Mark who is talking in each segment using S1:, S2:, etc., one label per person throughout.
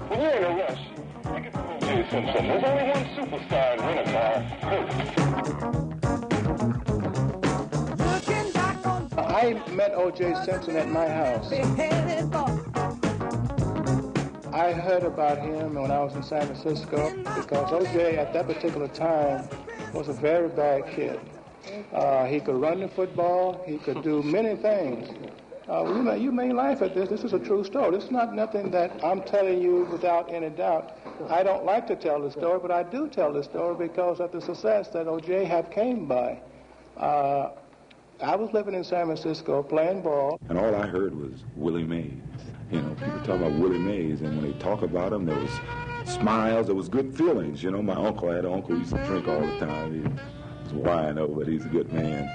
S1: When you're in a rush, you get to O.J. Simpson. There's only one superstar in rent-a-car.
S2: I met O.J. Simpson at my house. I heard about him when I was in San Francisco because O.J. at that particular time was a very bad kid. He could run the football. He could do many things. You may laugh at this. This is a true story. This is not nothing that I'm telling you without any doubt. I don't like to tell the story, but I do tell the story because of the success that O.J. have came by. I was living in San Francisco playing ball.
S3: And all I heard was Willie Mays. You know, people talk about Willie Mays, and when they talk about him, there was smiles, there was good feelings. You know, my uncle had an uncle who used to drink all the time. He was wino, but he's a good man.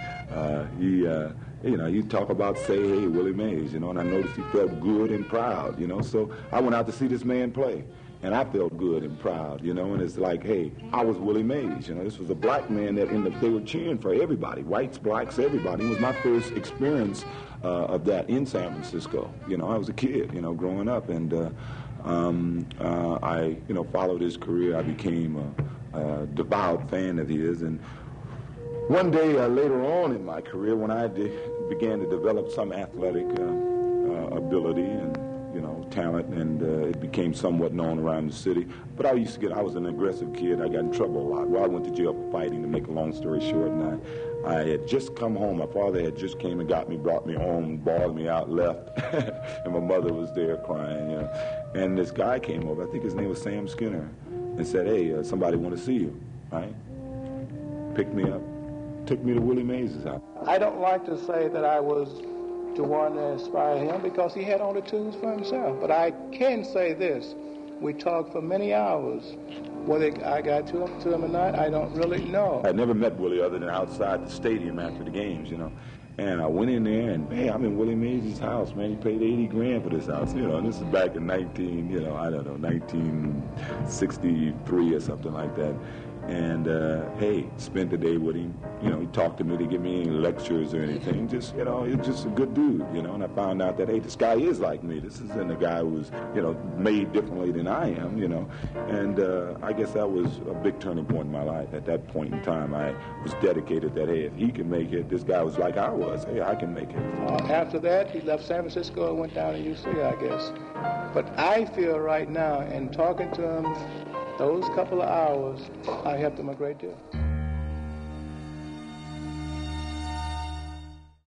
S3: You talk about, say, hey, Willie Mays, you know, and I noticed he felt good and proud, you know. So I went out to see this man play, and I felt good and proud, you know. And it's like, hey, I was Willie Mays, you know. This was a black man that they were cheering for everybody, whites, blacks, everybody. It was my first experience of that in San Francisco. You know, I was a kid, you know, growing up, and I, you know, followed his career. I became a devout fan of his, and one day later on in my career, when I began to develop some athletic ability and, you know, talent, and it became somewhat known around the city. But I was an aggressive kid. I got in trouble a lot. Well, I went to jail for fighting, to make a long story short, and I had just come home. My father had just came and got me, brought me home, bawled me out, left, and my mother was there crying, you know. And this guy came over, I think his name was Sam Skinner, and said, hey, somebody want to see you, right? Picked me up, took me to Willie Mays' house.
S2: I don't like to say that I was the one that inspired him because he had all the tools for himself. But I can say this. We talked for many hours. Whether I got to him or not, I don't really know.
S3: I never met Willie other than outside the stadium after the games, you know. And I went in there, and, hey, I'm in Willie Mays' house, man. He paid $80,000 for this house, you know. And this is back in 1963 or something like that. And, hey, spent the day with him. You know, he talked to me to give me any lectures or anything. Just, you know, he's just a good dude, you know. And I found out that, hey, this guy is like me. This isn't a guy who's, you know, made differently than I am, you know. And I guess that was a big turning point in my life. At that point in time, I was dedicated that, hey, if he can make it, this guy was like I was. Hey, I can make it.
S2: After that, he left San Francisco and went down to UC, I guess. But I feel right now, in talking to him, those couple of hours, I helped him a great deal.